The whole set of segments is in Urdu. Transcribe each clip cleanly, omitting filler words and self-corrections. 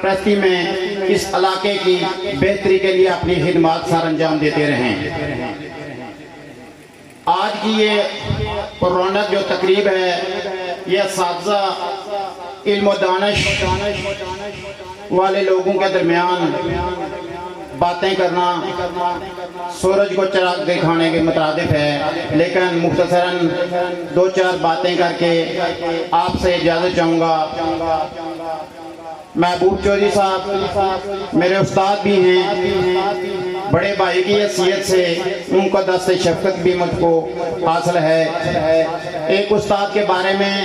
سرپرستی میں اس علاقے کی بہتری کے لیے اپنی خدمات سر انجام دیتے رہیں۔ آج کی یہ پررونق جو تقریب ہے، یہ اساتذہ علم و دانش والے لوگوں کے درمیان باتیں کرنا سورج کو چراغ دکھانے کے مترادف ہے، لیکن مختصراً دو چار باتیں کر کے آپ سے اجازت چاہوں گا۔ محبوب چودھری صاحب میرے استاد بھی ہیں، بڑے بھائی کی حیثیت سے ان کو دست شفقت بھی مجھ کو حاصل ہے۔ ایک استاد کے بارے میں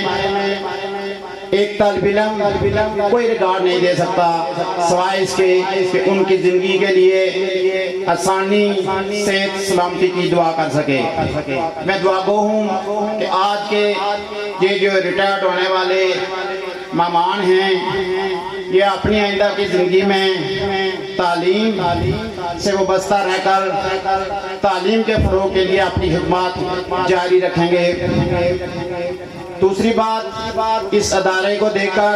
ایک طالب علم کوئی ریکارڈ نہیں دے سکتا سوائے اس کے کہ ان کی زندگی کے لیے آسانی، صحت، سلامتی کی دعا کر سکے۔ میں دعا گو ہوں کہ آج کے یہ جو ریٹائرڈ ہونے والے مہمان ہیں، یہ اپنی آئندہ کی زندگی میں تعلیم سے وابستہ رہ کر تعلیم کے فروغ کے لیے اپنی خدمات جاری رکھیں گے۔ دوسری بات، اس ادارے کو دیکھ کر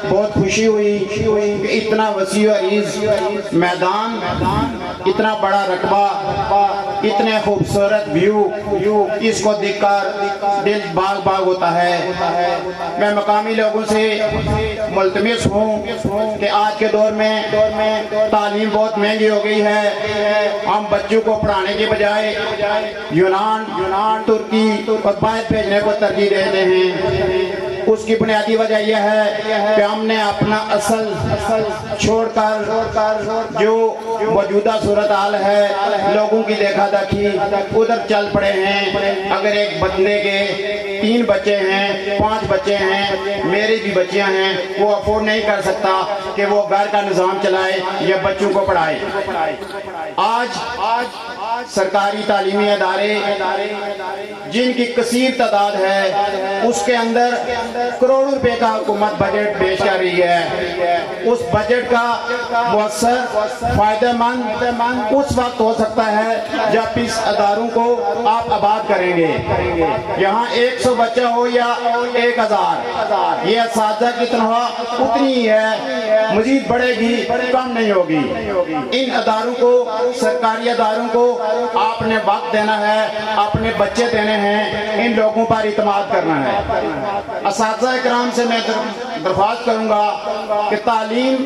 بہت خوشی ہوئی کہ اتنا وسیع و عریض میدان، اتنا بڑا رقبہ، اتنے خوبصورت ویو، اس کو دیکھ کر دل باغ باغ ہوتا ہے۔ میں مقامی لوگوں سے ملتمس ہوں کہ آج کے دور میں تعلیم بہت مہنگی ہو گئی ہے، ہم بچوں کو پڑھانے کے بجائے یونان، ترکی اور باہر بھیجنے کو ترجیح دیتے ہیں۔ اس کی بنیادی وجہ یہ ہے کہ ہم نے اپنا اصل چھوڑ کر جو موجودہ صورتحال ہے، لوگوں کی دیکھا دیکھی ادھر چل پڑے ہیں۔ اگر ایک بندے کے 3 بچے ہیں، 5 بچے ہیں، میری بھی بچیاں ہیں، وہ افورڈ نہیں کر سکتا کہ وہ گھر کا نظام چلائے یا بچوں کو پڑھائے۔ آج سرکاری تعلیمی ادارے جن کی کثیر تعداد ہے، اس کے اندر کروڑوں روپے کا حکومت بجٹ پیش کر رہی ہے۔ اس بجٹ کا مؤثر فائدہ مند اس وقت ہو سکتا ہے جب اس اداروں کو آپ آباد کریں گے۔ یہاں 100 بچہ ہو یا 1000، یہ اساتذہ کی تنخواہ اتنی ہی ہے، مزید بڑھے گی، کم نہیں ہوگی۔ ان اداروں کو، سرکاری اداروں کو آپ نے وقت دینا ہے، اپنے بچے دینے ہیں، ان لوگوں پر اعتماد کرنا ہے۔ اساتذہ اکرام سے میں درخواست کروں گا کہ تعلیم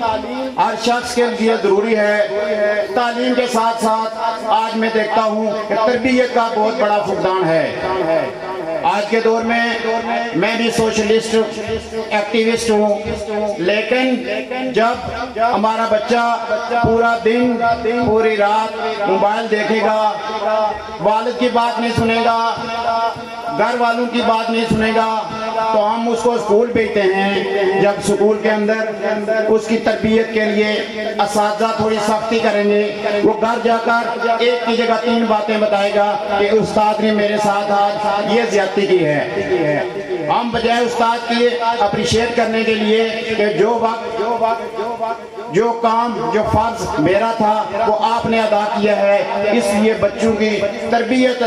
ہر شخص کے لیے ضروری ہے۔ تعلیم کے ساتھ ساتھ آج میں دیکھتا ہوں کہ تربیت کا بہت بڑا فقدان ہے۔ آج کے دور میں بھی سوشلسٹ ایکٹیوسٹ ہوں، لیکن جب ہمارا بچہ پورا دن پوری رات موبائل دیکھے گا، والد کی بات نہیں سنے گا، گھر والوں کی بات نہیں سنے گا، تو ہم اس کو اسکول بھیجتے ہیں۔ جب اسکول کے اندر اس کی تربیت کے لیے اساتذہ تھوڑی سختی کریں گے، وہ گھر جا کر ایک کی جگہ 3 باتیں بتائے گا کہ استاد نے میرے ساتھ آج یہ زیادتی کی ہے۔ ہم بجائے استاد کی اپریشیٹ کرنے کے لیے کہ جو وقت، جو کام، جو فرض میرا تھا وہ آپ نے ادا کیا ہے، اس لیے بچوں کی تربیت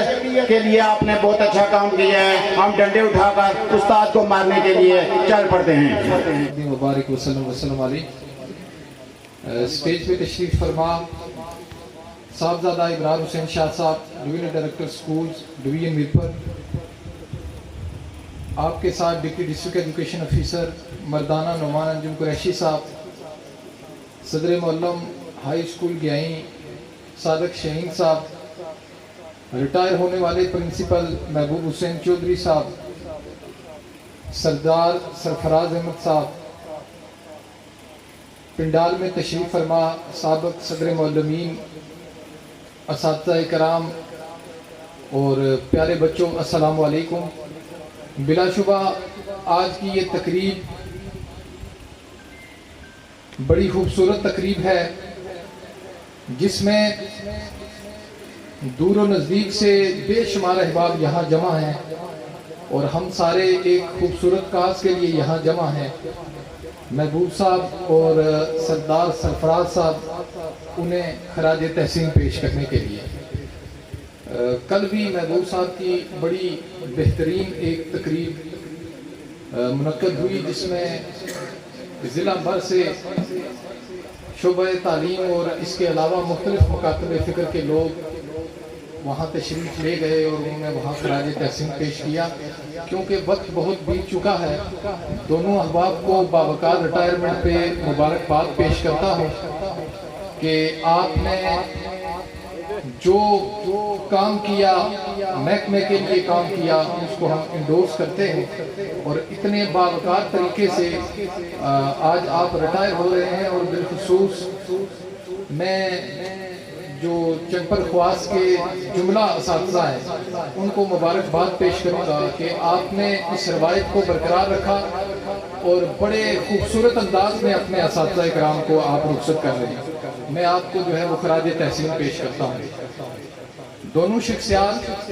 کے لیے آپ نے بہت اچھا کام کیا ہے، ہم ڈنڈے اٹھا کر استاد کو مارنے کے لیے چل پڑتے ہیں۔ مبارک وسلم علیہ۔ سٹیج پہ تشریف فرما صاحبزادہ ابرار حسین شاہ صاحب، division director schools division Mirpur. آپ کے ساتھ ڈپٹی ڈسٹرکٹ ایجوکیشن آفیسر مردانہ نعمان انجم قریشی صاحب، صدر معلم ہائی اسکول گیائیں صادق شہین صاحب، ریٹائر ہونے والے پرنسپل محبوب حسین چودھری صاحب، سردار سرفراز احمد صاحب، پنڈال میں تشریف فرما سابق صدر معلمین، اساتذہ کرام اور پیارے بچوں، السلام علیکم۔ بلا شبہ آج کی یہ تقریب بڑی خوبصورت تقریب ہے، جس میں دور و نزدیک سے بے شمار احباب یہاں جمع ہیں اور ہم سارے ایک خوبصورت کاز کے لیے یہاں جمع ہیں۔ محبوب صاحب اور سردار سرفراز صاحب انہیں خراج تحسین پیش کرنے کے لیے۔ کل بھی محبوب صاحب کی بڑی بہترین ایک تقریب منعقد ہوئی، جس میں ضلع بھر سے شعبہ تعلیم اور اس کے علاوہ مختلف مکاتب فکر کے لوگ وہاں تشریف لے گئے اور انہوں نے وہاں خراج تحسین پیش کیا. کیونکہ وقت بہت بیت چکا ہے، دونوں احباب کو باوقار ریٹائرمنٹ پہ مبارکباد پیش کرتا ہوں کہ آپ نے جو کام کیا، محکمے کے لیے کام کیا، اس کو ہم انڈورس کرتے ہیں. اور اتنے باوقار طریقے سے آج آپ ریٹائر ہو رہے ہیں. اور بالخصوص میں جو چنپر خواص کے جملہ اساتذہ ہیں ان کو مبارکباد پیش کروں گا کہ آپ نے اس روایت کو برقرار رکھا اور بڑے خوبصورت انداز میں اپنے اساتذہ کرام کو آپ رخصت کر رہے ہیں. میں آپ کو جو ہے وہ خراج تحسین پیش کرتا ہوں. دونوں شخصیات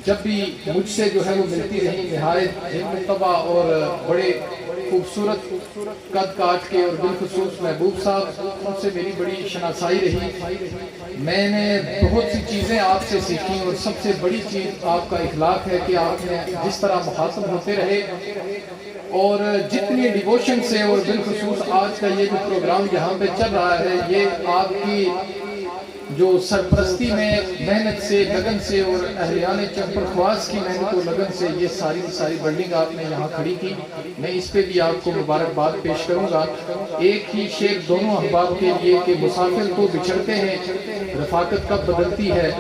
جب بھی مجھ سے جو ہے وہ ملتی رہی، نہایت مرتبہ اور بڑے خوبصورت قد کاٹ کے، اور بالخصوص محبوب صاحب ان سے میری بڑی شناسائی رہی. میں نے بہت سی چیزیں آپ سے سیکھی اور سب سے بڑی چیز آپ کا اخلاق ہے کہ آپ نے جس طرح مخاطب ہوتے رہے اور جتنی ڈیووشن سے، اور بالخصوص آج کا یہ جو پروگرام یہاں پہ چل رہا ہے، یہ آپ کی جو سرپرستی میں محنت سے، لگن سے، اور اہلیان چنپر خواص کی محنت و لگن سے یہ ساری بلڈنگ آپ نے یہاں کھڑی کی. میں اس پہ بھی آپ کو مبارکباد پیش کروں گا. ایک ہی شعر دونوں احباب کے لیے کہ مسافر تو بچھڑتے ہیں، رفاقت کب بدلتی ہے،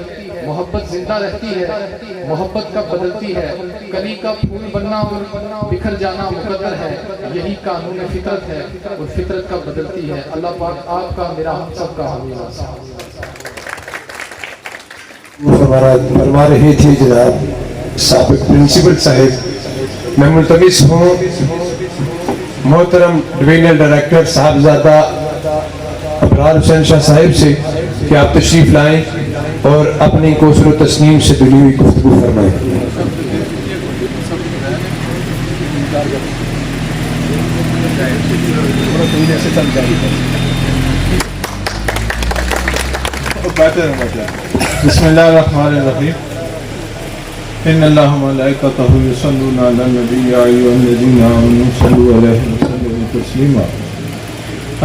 محبت زندہ رہتی ہے، محبت کب بدلتی ہے، کلی کا پھول بننا اور بکھر جانا مقدر ہے، یہی قانون فطرت ہے اور فطرت کب بدلتی ہے. اللہ پاک آپ کا، میرا، ہم سب کا حامی ناصر. فرما رہے تھے جناب سابق پرنسپل صاحب، میں ملتمس ہوں محترم ڈویژنل ڈائریکٹر صاحبزادہ ابرار حسین شاہ صاحب سے کہ آپ تشریف لائیں اور اپنی کوثر و تسنیم سے دلی ہوئی گفتگو فرمائیں. بسم اللہ الرحمن الرحیم. ان اللہ وملائکتہ یصلون علی النبی یا ایھا الذین آمنوا صلوا علیہ وسلموا تسلیما.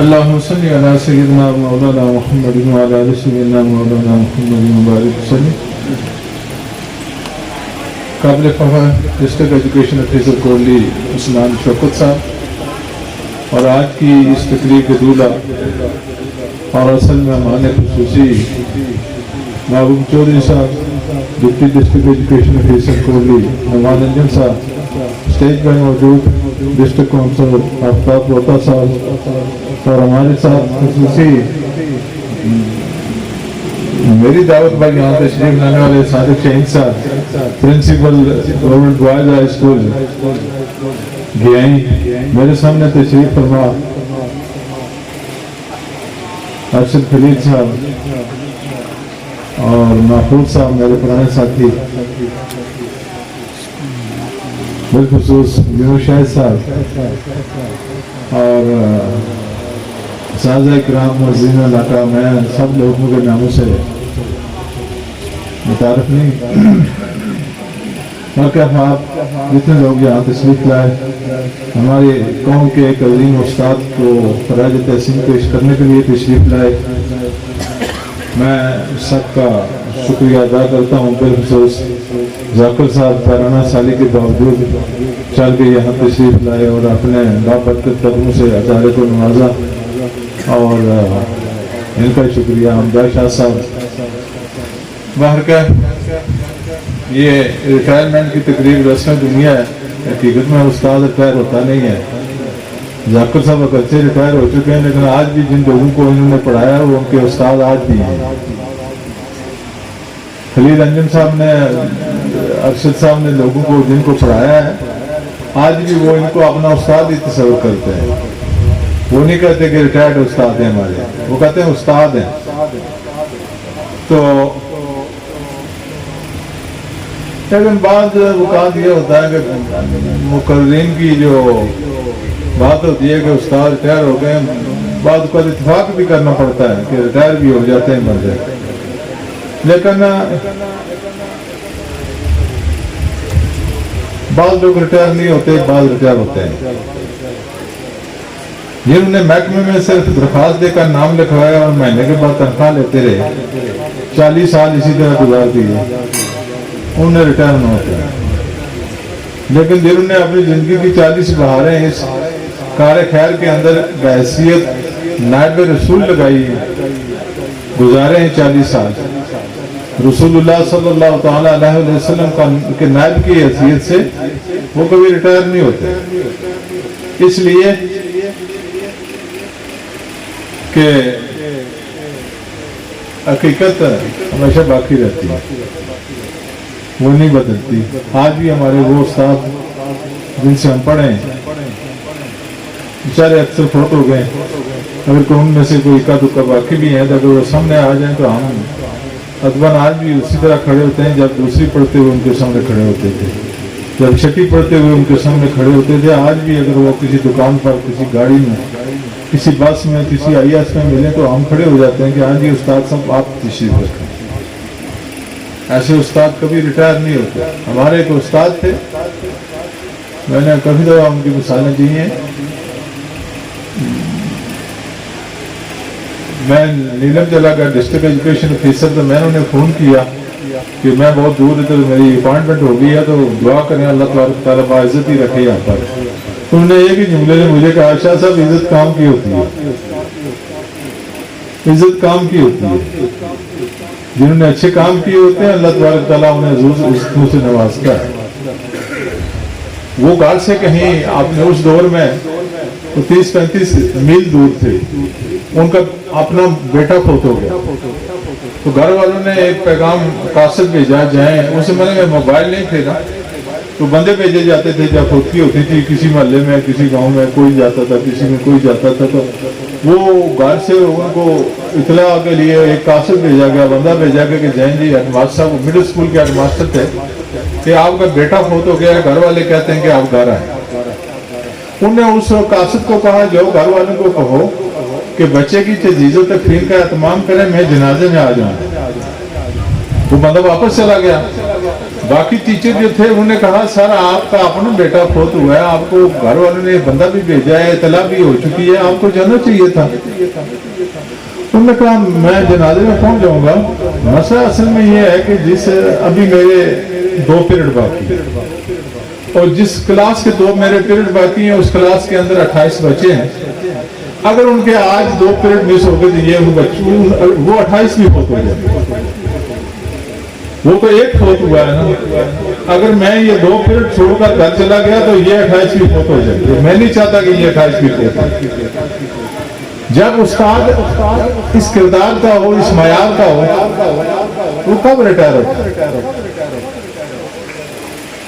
اللہم صل علی سیدنا مولانا محمد وعلی آل سیدنا مولانا محمد مبارک وسلم. قابل فخر ڈسٹرکٹ ایجوکیشن افیسر کوہلی عثمان شوکت صاحب اور آج کی اس تقریب کے دولہ اور اصل مہمان خصوصی Mahboob Chaudhry sahab, deputy district education officer Kohli Noman Anjum sahab, stage پر موجود ڈسٹرکٹ کونسل آفتاب روتا صاحب اور ہمارے ساتھ خصوصی میری دعوت پر یہاں تشریف لانے والے Sadiq Shaheen sahab, principal government boys high school گیائی، میرے سامنے تشریف فرما ارشد خلیل صاحب اور محفوظ صاحب میرے پرانے ساتھی، بالخصوص یونس شاہد صاحب اور اساتذہ کرام معززین علاقہ، میں سب لوگوں کے ناموں سے متعارف نہیں، بلکہ آپ جتنے لوگ یہاں تشریف لائے ہماری قوم کے ایک عظیم استاد کو خراج تحسین پیش کرنے کے لیے تشریف لائے، میں سب کا شکریہ ادا کرتا ہوں. بالخصوص ذاکر صاحب ترانہ سالی کے باوجود چل کے یہاں تشریف لائے اور اپنے بابرکت قدموں سے ادارے کو نوازا، اور ان کا شکریہ. حمدہ شاہ صاحب، باہر کا یہ ریٹائرمنٹ کی تقریب رسم دنیا ہے، حقیقت میں استاد ریٹائر ہوتا نہیں ہے. ذاکر صاحب اگرچہ ریٹائر ہو چکے ہیں لیکن آج بھی جن لوگوں کو انہوں نے پڑھایا وہ ان کے استاد آج بھی ہیں. خلیل انجم صاحب نے، ارشد صاحب نے لوگوں کو جن کو پڑھایا ہے آج بھی وہ ان کو اپنا استاد ہی تصور کرتے ہیں. وہ نہیں کہتے کہ ریٹائرڈ استاد ہیں ہمارے، وہ کہتے ہیں استاد ہیں. تو لیکن بعض اوقات یہ ہوتا ہے کہ مقررین کی جو بات ہوتی ہے کہ استاد ریٹائر ہو گئے، بعض اوقات اتفاق بھی کرنا پڑتا ہے کہ ریٹائر بھی ہو جاتے ہیں مر جائے. لیکن بعض لوگ ریٹائر نہیں ہوتے، بعض ریٹائر ہوتے ہیں. جنہوں نے محکمے میں صرف درخواست دے کر نام لکھوایا اور مہینے کے بعد تنخواہ لیتے رہے، 40 سال اسی طرح گزار دیے، انہیں ریٹائر نہ ہوتا ہے۔ لیکن جنہوں نے اپنی زندگی کی 40 بہاریں اس کار خیر کے اندر بحیثیت نائب رسول لگائی ہیں، گزارے ہیں 40 سال، رسول اللہ صلی اللہ تعالیٰ علیہ وسلم کے نائب کی حیثیت سے وہ کبھی ریٹائر نہیں ہوتے، اس لیے کہ حقیقت ہمیشہ باقی رہتی ہے، وہ نہیں بدلتی۔ آج بھی ہمارے وہ استاد جن سے ہم پڑھے ہیں بیچارے اکثر فوت ہو گئے، اگر کوئی ان میں سے کوئی اکا دکا باقی بھی ہیں تو اگر وہ سامنے آ جائیں تو ہم ادباً آج بھی اسی طرح کھڑے ہوتے ہیں جب دوسری پڑھتے ہوئے ان کے سامنے کھڑے ہوتے تھے، جب چھٹی پڑھتے ہوئے ان کے سامنے کھڑے ہوتے تھے۔ آج بھی اگر وہ کسی دکان پر، کسی گاڑی میں، کسی بس میں، کسی آئی ایس میں ملیں تو ہم کھڑے ہو جاتے ہیں کہ ہاں جی استاد صاحب آپ تشریف رکھیں۔ ایسے استاد کبھی ریٹائر نہیں ہوتے۔ ہمارے ایک استاد تھے، میں نے کافی دفعہ ان کی مثالیں دی ہیں۔ میں نیلم ضلع کا ڈسٹرکٹ ایجوکیشن آفیسر تھا، میں نے انہیں فون کیا کہ میں بہت دور ادھر میری اپائنٹمنٹ ہو گئی ہے تو دعا کریں اللہ تبارک تعالیٰ باعزت ہی رکھے یہاں پر۔ تو انہوں نے ایک ہی جملے نے مجھے کہا شاہ صاحب عزت کام کی ہوتی ہے، عزت کام کی ہوتی ہے، جنہوں نے اچھے کام کیے ہوتے ہیں اللہ تبارک تعالیٰ انہیں حضور عزتوں سے نوازتا ہے۔ وہ گھر سے کہیں آپ نے اس دور میں 30-35 میل دور تھے، ان کا اپنا بیٹا فوت ہو گیا تو گھر والوں نے ایک پیغام قاصد بھیجا جائیں، اس زمانے میں موبائل نہیں تھے نا، تو بندے بھیجے جاتے تھے جب فوتگی ہوتی تھی کسی محلے میں، کسی گاؤں میں کوئی جاتا تھا، کسی میں کوئی جاتا تھا، تو وہ گھر سے ان کو اطلاع کے لیے ایک قاصد بھیجا گیا، بندہ بھیجا گیا کہ جین جی ہیڈ ماسٹر صاحب مڈل اسکول کے ہیڈ ماسٹر تھے کہ آپ کا بیٹا فوت ہو گیا ہے، گھر والے کہتے ہیں کہ آپ گھر آئیں۔ انہوں نے اس قاصد کو کہا جو گھر والوں کو کہو کہ بچے کی تجہیز و تکفین کا اہتمام کریں، میں جنازے میں آ جاؤں۔ وہ بندہ واپس چلا گیا۔ باقی ٹیچر جو تھے انہوں نے کہا سر آپ کا اپنا بیٹا فوت ہوا ہے، آپ کو گھر والوں نے بندہ بھی بھیجا ہے، اطلاع بھی ہو چکی ہے، آپ کو جانا چاہیے تھا۔ انہوں نے کہا میں جنازے میں پہنچ جاؤں گا، مسئلہ اصل میں یہ ہے کہ جس ابھی میرے 2 پیریڈ باقی اور جس کلاس کے 2 میرے پیریڈ باقی ہیں اس کلاس کے اندر 28 بچے ہیں، اگر ان کے آج 2 پیریڈ مس ہو گئے تو یہ وہ 28 بھی فوت ہو جائے، وہ تو ایک فوت ہوا ہے نا، اگر میں یہ 2 پیریڈ چھوڑ کر گھر چلا گیا تو یہ 28 بھی فوت ہو جائے، میں نہیں چاہتا کہ یہ 28 بھی فوت ہو۔ جب استاد اس کردار کا ہو، اس معیار کا ہو، وہ کب ریٹائر ہوتا ہے؟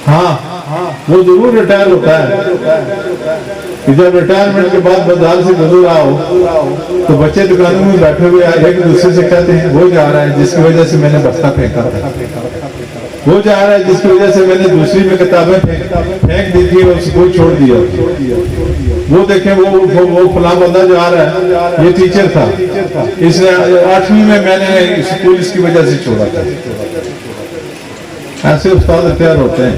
ہاں وہ ضرور ریٹائر ہوتا ہے کہ جب ریٹائرمنٹ کے بعد بازار سے گزر رہا ہو تو بچے دکانوں میں بیٹھے ہوئے ایک دوسرے سے کہتے ہیں وہ جا رہا ہے جس کی وجہ سے میں نے بستہ پھینکا تھا، وہ جا رہا ہے جس کی وجہ سے میں نے دوسری میں کتابیں پھینک دی تھی اور اس کو چھوڑ دیا، وہ دیکھیں وہ فلاں بندہ جو آ رہا ہے یہ ٹیچر تھا، اس نے 8ویں میں نے اسکول اس کی وجہ سے چھوڑا تھا۔ ایسے استاد اختیار ہوتے ہیں۔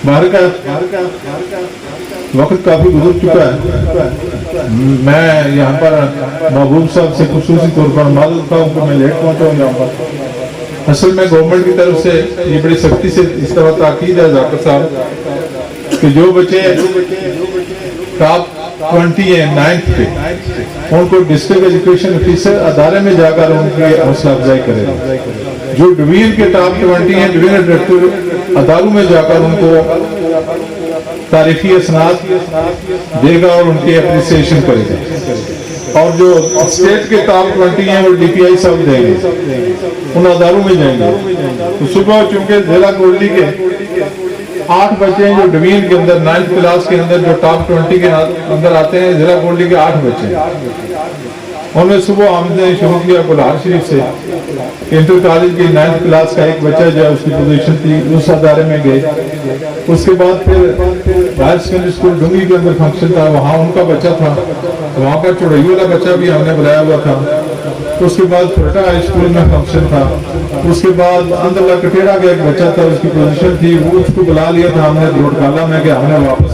باہر کا وقت کافی گزر چکا ہے، میں یہاں پر محبوب صاحب سے خصوصی طور پر معذرت خواہ ہوں کہ میں لیٹ پہنچا ہوں یہاں پر۔ اصل میں گورنمنٹ کی طرف سے یہ بڑی سختی سے اس طرح تاکید ہے ذاکر صاحب کہ جو بچے ٹاپ 20 ہیں 9th پہ ان کو ڈسٹرکٹ ایجوکیشن آفیسر ادارے میں جا کر ان کی حوصلہ افزائی کرے، جو ڈویژن کے ٹاپ 20 ہیں ڈویژن ڈائریکٹر اداروں میں جا کر ان کو تاریخی اسناد دے گا اور ان کی اپریسیشن کرے گا، اور جو اسٹیٹ کے ٹاپ 20 ہیں وہ ڈی پی آئی صاحب دیں گے، ان اداروں میں جائیں گے۔ تو صبح چونکہ ضلع کوٹلی کے 8 بچے ہیں جو ڈویژن کے اندر 9th کلاس کے اندر جو ٹاپ 20 کے اندر آتے ہیں، ضلع کوٹلی کے 8 بچے ہیں، انہوں نے صبح آمدنی شروع کیا بلہار شریف سے، انٹر کالج کی 9th کلاس کا ایک بچہ جو ہے اس کی پوزیشن تھی اس ادارے میں گئے، اس کے بعد پھر ہائر سیکنڈری اسکول ڈونگی کے اندر فنکشن تھا، وہاں ان کا بچہ تھا، وہاں پر چڑھائی والا بچہ بھی ہم نے بلایا ہوا تھا، اس کے بعد پھرٹا ہائی اسکول میں فنکشن تھا، اس کے بعد اندر کٹیرا کا ایک بچہ تھا اس کی پوزیشن تھی، وہ اس کو بلا لیا تھا ہم نے روڈ کالا میں کہ ہم نے واپس